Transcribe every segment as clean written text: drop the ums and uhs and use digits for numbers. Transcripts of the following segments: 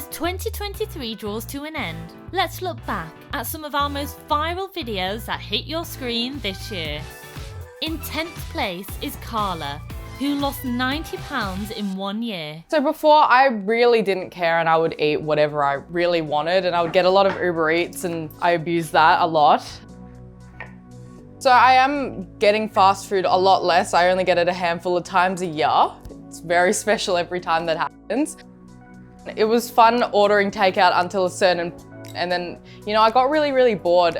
As 2023 draws to an end, let's look back at some of our most viral videos that hit your screen this year. In 10th place is Carla, who lost 90 pounds in 1 year. So before, I really didn't care and I would eat whatever I really wanted, and I would get a lot of Uber Eats and I abused that a lot. So I am getting fast food a lot less. I only get it a handful of times a year. It's very special every time that happens. It was fun ordering takeout until a certain, and then, I got really bored.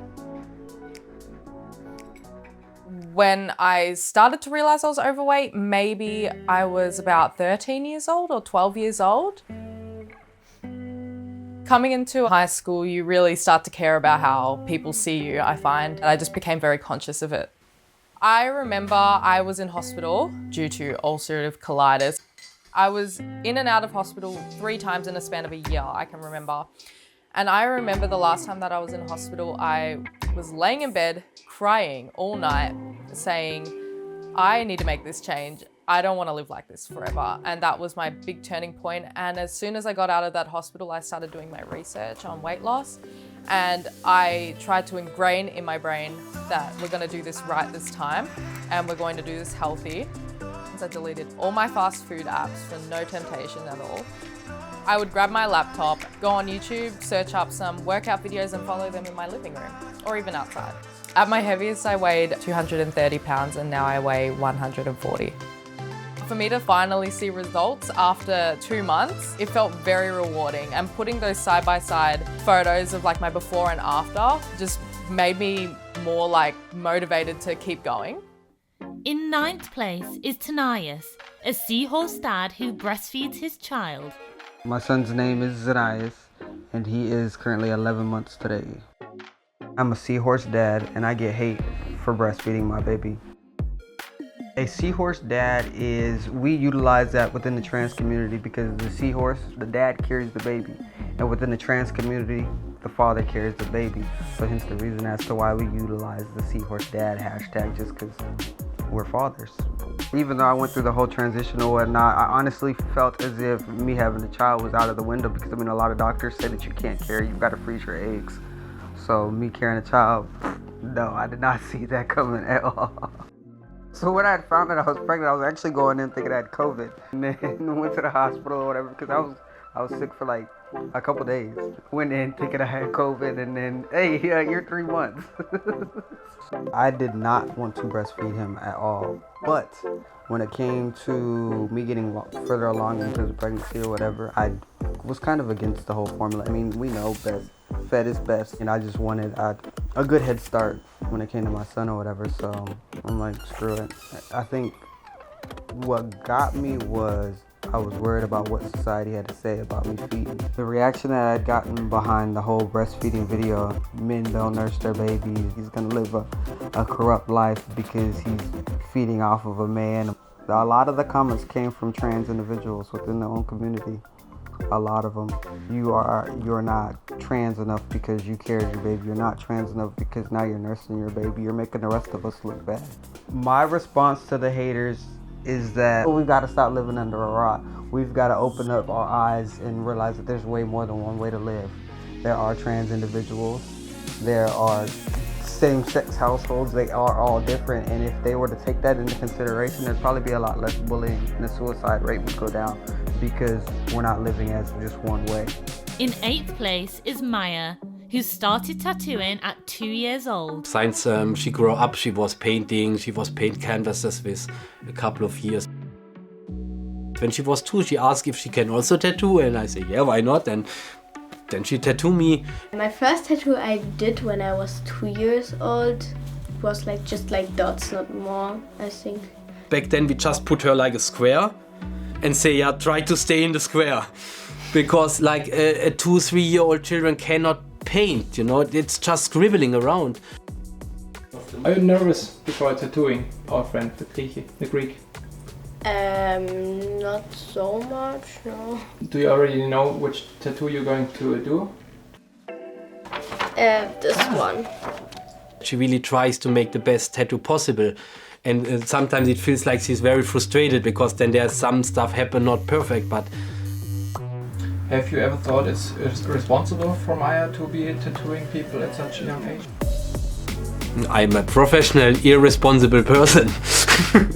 When I started to realize I was overweight, maybe I was about 13 years old or 12 years old. Coming into high school, you really start to care about how people see you, I find. And I just became very conscious of it. I remember I was in hospital due to ulcerative colitis. I was in and out of hospital 3 times in a span of a year, I can remember. And I remember the last time that I was in hospital, I was laying in bed crying all night saying, I need to make this change. I don't want to live like this forever. And that was my big turning point. And as soon as I got out of that hospital, I started doing my research on weight loss. And I tried to ingrain in my brain that we're going to do this right this time and we're going to do this healthy. I deleted all my fast food apps for no temptation at all. I would grab my laptop, go on YouTube, search up some workout videos and follow them in my living room or even outside. At my heaviest, I weighed 230 pounds and now I weigh 140. For me to finally see results after 2 months, it felt very rewarding, and putting those side-by-side photos of my before and after just made me more motivated to keep going. In 9th place is Tanas, a seahorse dad who breastfeeds his child. My son's name is Zarias, and he is currently 11 months today. I'm a seahorse dad, and I get hate for breastfeeding my baby. A seahorse dad we utilize that within the trans community because the seahorse, the dad carries the baby, and within the trans community, the father carries the baby. So hence the reason as to why we utilize the seahorse dad hashtag, just because we're fathers. Even though I went through the whole transition or whatnot, I honestly felt as if me having a child was out of the window because a lot of doctors say that you can't carry, you've got to freeze your eggs. So me carrying a child, no, I did not see that coming at all. So when I had found out I was pregnant, I was actually going in thinking I had COVID, and then went to the hospital or whatever because I was sick for a couple days. Went in thinking I had COVID, and then, hey, you're 3 months. I did not want to breastfeed him at all. But when it came to me getting further along into the pregnancy or whatever, I was kind of against the whole formula. We know best. Fed is best. And I just wanted a good head start when it came to my son or whatever. So I'm like, screw it. I think what got me was I was worried about what society had to say about me feeding. The reaction that I'd gotten behind the whole breastfeeding video, men don't nurse their babies, he's gonna live a corrupt life because he's feeding off of a man. A lot of the comments came from trans individuals within their own community. A lot of them. You're not trans enough because you carry your baby. You're not trans enough because now you're nursing your baby. You're making the rest of us look bad. My response to the haters is that we've got to stop living under a rock. We've got to open up our eyes and realize that there's way more than one way to live. There are trans individuals. There are same-sex households. They are all different, and if they were to take that into consideration, there'd probably be a lot less bullying and the suicide rate would go down because we're not living as just one way. In 8th place is Maya, who started tattooing at 2 years old. Since she grew up, she was painting, she was paint canvases with a couple of years. When she was 2, she asked if she can also tattoo, and I said, yeah, why not? And then she tattooed me. My first tattoo I did when I was 2 years old was just dots, not more, I think. Back then we just put her like a square and say, yeah, try to stay in the square. Because a 2-3-year-old children cannot paint, it's just scribbling around. Are you nervous before tattooing our friend, the Greek? Not so much, no. Do you already know which tattoo you're going to do? This one. She really tries to make the best tattoo possible. And sometimes it feels like she's very frustrated because then there's some stuff happen not perfect, but Have you ever thought it's responsible for Maya to be tattooing people at such a young age? I'm a professional, irresponsible person.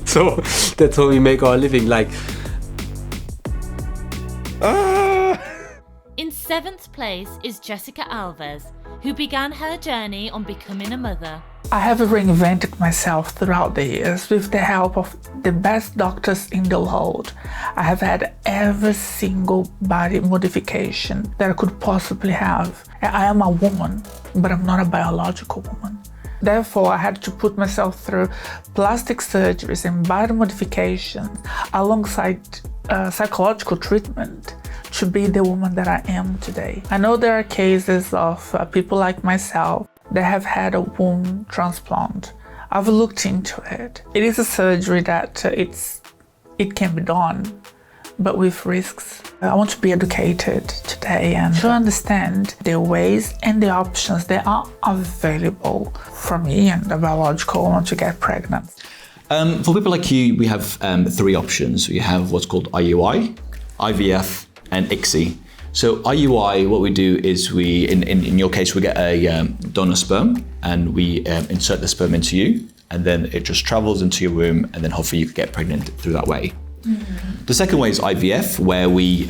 So that's how we make our living. Like, In 7th place is Jessica Alves, who began her journey on becoming a mother. I have reinvented myself throughout the years with the help of the best doctors in the world. I have had every single body modification that I could possibly have. I am a woman, but I'm not a biological woman. Therefore, I had to put myself through plastic surgeries and body modifications alongside psychological treatment to be the woman that I am today. I know there are cases of people like myself that have had a womb transplant. I've looked into it. It is a surgery that it can be done, but with risks. I want to be educated today and to understand the ways and the options that are available for me and a biological woman to get pregnant. For people like you, we have 3 options. We have what's called IUI, IVF, and ICSI. So IUI, what we do is we, in your case, we get a donor sperm and we insert the sperm into you, and then it just travels into your womb, and then hopefully you can get pregnant through that way. Mm-hmm. The second way is IVF, where we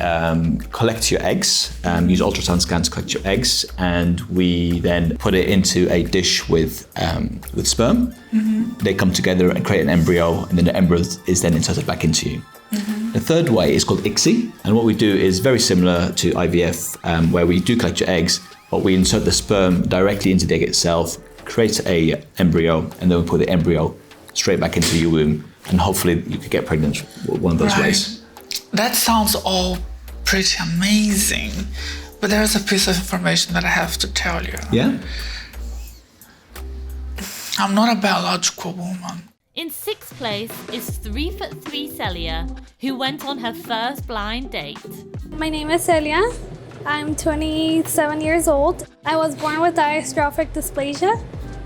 collect your eggs, use ultrasound scans to collect your eggs, and we then put it into a dish with sperm. Mm-hmm. They come together and create an embryo, and then the embryo is then inserted back into you. Mm-hmm. The third way is called ICSI, and what we do is very similar to IVF, where we do collect your eggs, but we insert the sperm directly into the egg itself, create a embryo, and then we put the embryo straight back into your womb, and hopefully you could get pregnant one of those ways. That sounds all pretty amazing, but there's a piece of information that I have to tell you. Yeah? I'm not a biological woman. In 6th place is 3'3" Celia, who went on her first blind date. My name is Celia. I'm 27 years old. I was born with dystrophic dysplasia.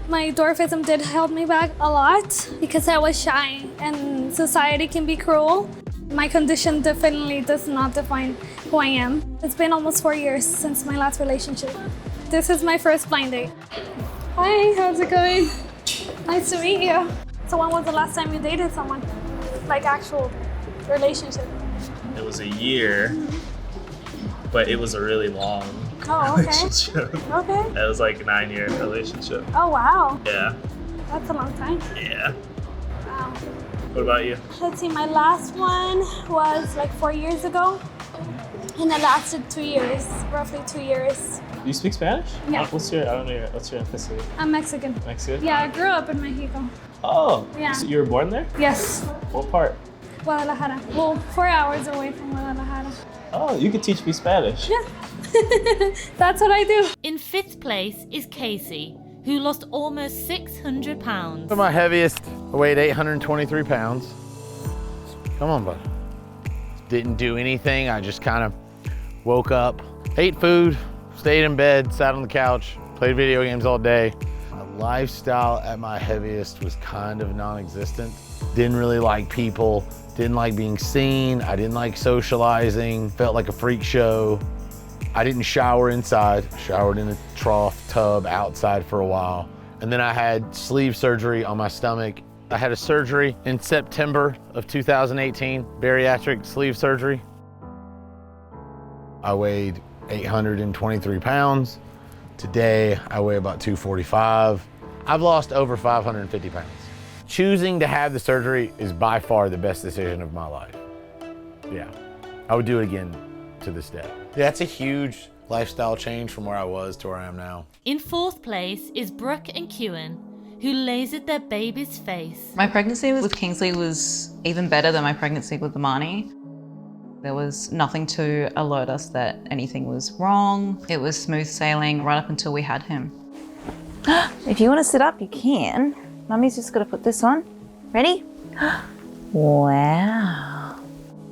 My dwarfism did hold me back a lot because I was shy and society can be cruel. My condition definitely does not define who I am. It's been almost 4 years since my last relationship. This is my first blind date. Hi, how's it going? Nice to meet you. So when was the last time you dated someone? Like actual relationship? It was a year, but it was a really long relationship. Okay. It was like a 9-year relationship. Oh, wow. Yeah. That's a long time. Yeah. Wow. What about you? Let's see, my last one was like 4 years ago, and it lasted 2 years, roughly 2 years. Do you speak Spanish? Yeah. What's your ethnicity? I'm Mexican. Mexican? Yeah, I grew up in Mexico. Oh. Yeah. So you were born there? Yes. What part? Guadalajara. Well, 4 hours away from Guadalajara. Oh, you could teach me Spanish. Yeah. That's what I do. In 5th place is Casey, who lost almost 600 pounds. My heaviest, I weighed 823 pounds. Come on, bud. Didn't do anything. I just kind of woke up, ate food, stayed in bed, sat on the couch, played video games all day. My lifestyle at my heaviest was kind of non-existent. Didn't really like people, didn't like being seen, I didn't like socializing, felt like a freak show. I didn't shower inside, showered in a trough tub outside for a while. And then I had sleeve surgery on my stomach. I had a surgery in September of 2018, bariatric sleeve surgery. I weighed 823 pounds. Today, I weigh about 245. I've lost over 550 pounds. Choosing to have the surgery is by far the best decision of my life. Yeah, I would do it again to this day. Yeah, that's a huge lifestyle change from where I was to where I am now. In 4th place is Brooke and Nguyen, who lasered their baby's face. My pregnancy with Kingsley was even better than my pregnancy with Amani. There was nothing to alert us that anything was wrong. It was smooth sailing right up until we had him. If you want to sit up, you can. Mummy's just got to put this on. Ready? Wow.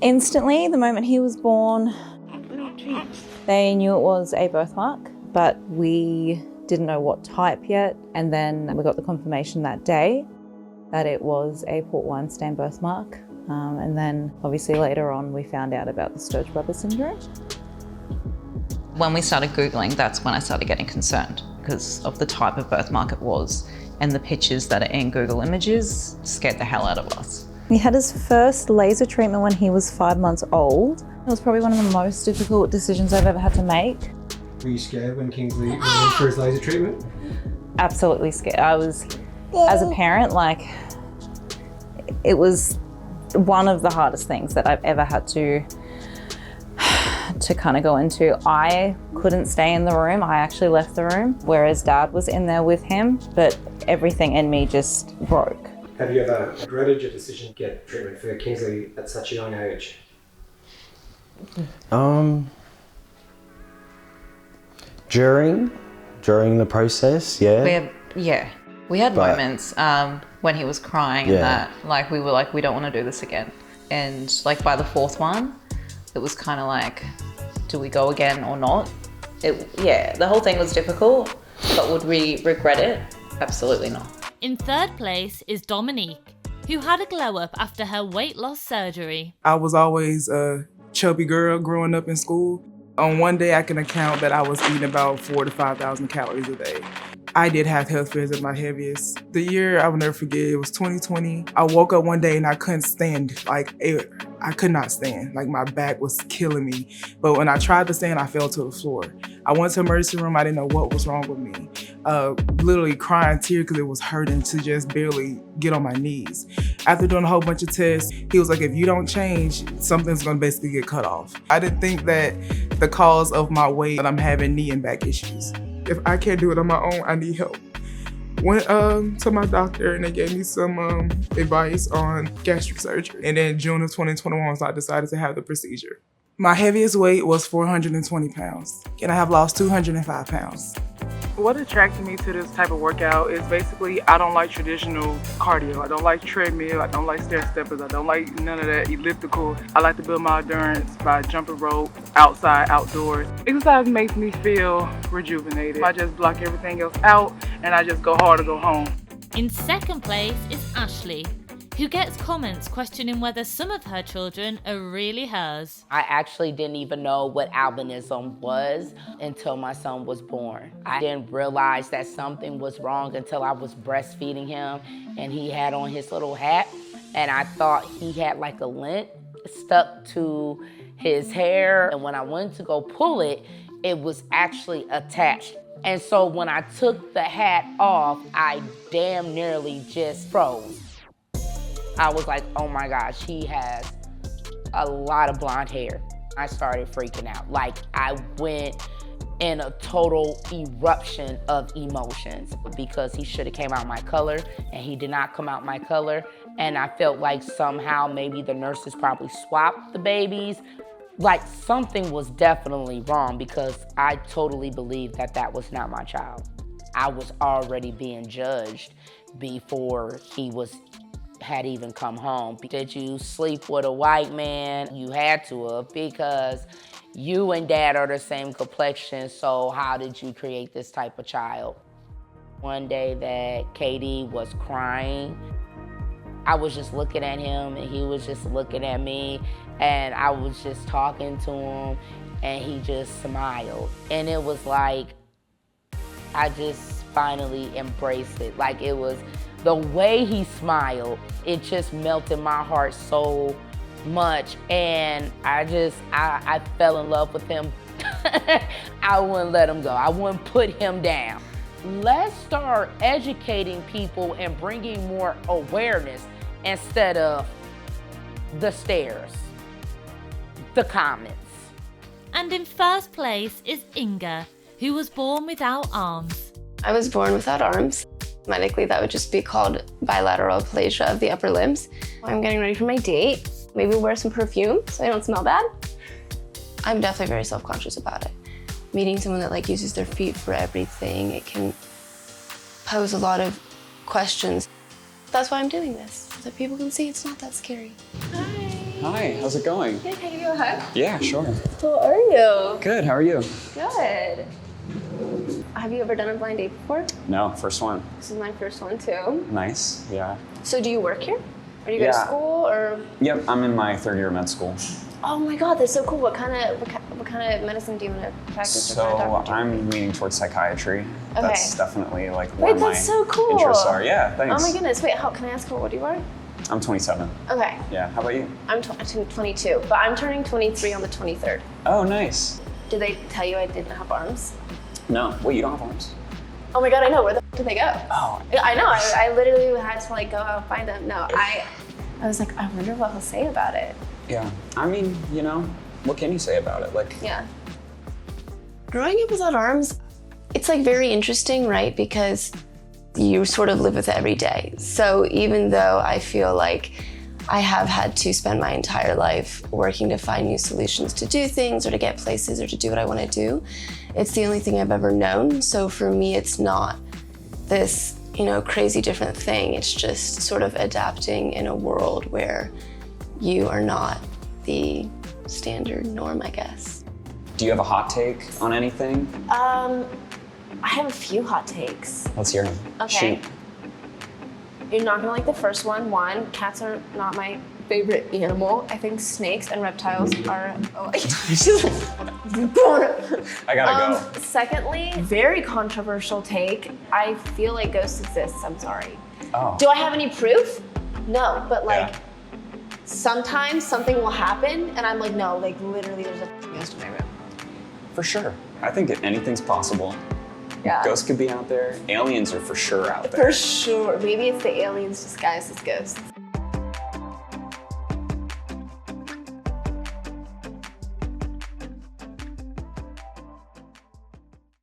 Instantly, the moment he was born, they knew it was a birthmark, but we didn't know what type yet. And then we got the confirmation that day that it was a Port Weinstein birthmark. And then obviously later on we found out about the Sturge Weber syndrome. When we started Googling, that's when I started getting concerned because of the type of birthmark it was, and the pictures that are in Google Images scared the hell out of us. He had his first laser treatment when he was 5 months old. It was probably one of the most difficult decisions I've ever had to make. Were you scared when Kingsley went in for his laser treatment? Absolutely scared. I was, as a parent, like, it was one of the hardest things that I've ever had to kind of go into. I couldn't stay in the room. I actually left the room, whereas Dad was in there with him, but everything in me just broke. Have you ever regretted your decision to get treatment for Kingsley at such a young age? During the process, yeah. We had moments when he was crying and that, like, we were like, we don't want to do this again. And like by the 4th one, it was kind of like, do we go again or not? The whole thing was difficult, but would we regret it? Absolutely not. In 3rd place is Dominique, who had a glow up after her weight loss surgery. I was always a chubby girl growing up in school. On one day I can account that I was eating about 4,000 to 5,000 calories a day. I did have health fears at my heaviest. The year I will never forget, it was 2020. I woke up one day and I couldn't stand. I could not stand. Like, my back was killing me. But when I tried to stand, I fell to the floor. I went to the emergency room. I didn't know what was wrong with me. Literally crying tears because it was hurting to just barely get on my knees. After doing a whole bunch of tests, he was like, if you don't change, something's gonna basically get cut off. I didn't think that the cause of my weight, that I'm having knee and back issues. If I can't do it on my own, I need help. Went to my doctor and they gave me some advice on gastric surgery. And then June of 2021, I decided to have the procedure. My heaviest weight was 420 pounds, and I have lost 205 pounds. What attracted me to this type of workout is basically I don't like traditional cardio. I don't like treadmill. I don't like stair steppers. I don't like none of that elliptical. I like to build my endurance by jumping rope, outside, outdoors. Exercise makes me feel rejuvenated. I just block everything else out and I just go hard or go home. In 2nd place is Ashley, who gets comments questioning whether some of her children are really hers. I actually didn't even know what albinism was until my son was born. I didn't realize that something was wrong until I was breastfeeding him and he had on his little hat, and I thought he had like a lint stuck to his hair, and when I went to go pull it, it was actually attached. And so when I took the hat off, I damn nearly just froze. I was like, oh my gosh, he has a lot of blonde hair. I started freaking out. Like, I went in a total eruption of emotions because he should have came out my color and he did not come out my color. And I felt like somehow maybe the nurses probably swapped the babies. Like, something was definitely wrong because I totally believed that that was not my child. I was already being judged before he had even come home. Did you sleep with a white man? You had to have, because you and Dad are the same complexion, so how did you create this type of child? One day that Katie was crying, I was just looking at him and he was just looking at me, and I was just talking to him and he just smiled. And it was like, I just finally embraced it. Like, it was the way he smiled, it just melted my heart so much. And I fell in love with him. I wouldn't let him go. I wouldn't put him down. Let's start educating people and bringing more awareness instead of the stares, the comments. And in 1st place is Inga, who was born without arms. I was born without arms. Medically, that would just be called bilateral aplasia of the upper limbs. I'm getting ready for my date. Maybe wear some perfume so I don't smell bad. I'm definitely very self-conscious about it. Meeting someone that uses their feet for everything, it can pose a lot of questions. That's why I'm doing this, so that people can see it's not that scary. Hi, how's it going? Good, can I give you a hug? Yeah, sure. How are you? Good, how are you? Good. Have you ever done a blind date before? No, first one. This is my first one too. Nice, yeah. So do you work here? Or do you go to school, or? Yep, I'm in my 3rd year of med school. Oh my God, that's so cool. What kind kind of medicine do you want to practice? So I'm leaning towards psychiatry. Okay. That's definitely like where Wait, my that's so cool. interests are. Yeah, thanks. Oh my goodness. Wait, can I ask how old you are? I'm 27. Okay. Yeah, how about you? I'm 22, but I'm turning 23 on the 23rd. Oh, nice. Did they tell you I didn't have arms? No. Wait, you don't have arms? Oh my god, I know. Where the f did they go? Oh. I know. I literally had to like go out and find them. No, I was like, I wonder what he'll say about it. Yeah. I mean, you know, what can you say about it? Like, Yeah. Growing up without arms, it's like very interesting, right? Because you sort of live with it every day. So even though I feel like I have had to spend my entire life working to find new solutions to do things or to get places or to do what I want to do, it's the only thing I've ever known. So for me, it's not this, you know, crazy different thing. It's just sort of adapting in a world where you are not the standard norm, I guess. do you have a hot take on anything? I have a few hot takes. Let's hear them. Okay. Shoot. You're not gonna like the first one. One, cats are not my favorite animal. I think snakes and reptiles are. Oh, I gotta go. Secondly, very controversial take. I feel like ghosts exist. I'm sorry. Oh. Do I have any proof? No, but like sometimes something will happen and I'm like, no, like literally there's a ghost in my room. For sure. I think anything's possible. Yeah. Ghosts could be out there. Aliens are for sure out there. For sure. Maybe it's the aliens disguised as ghosts.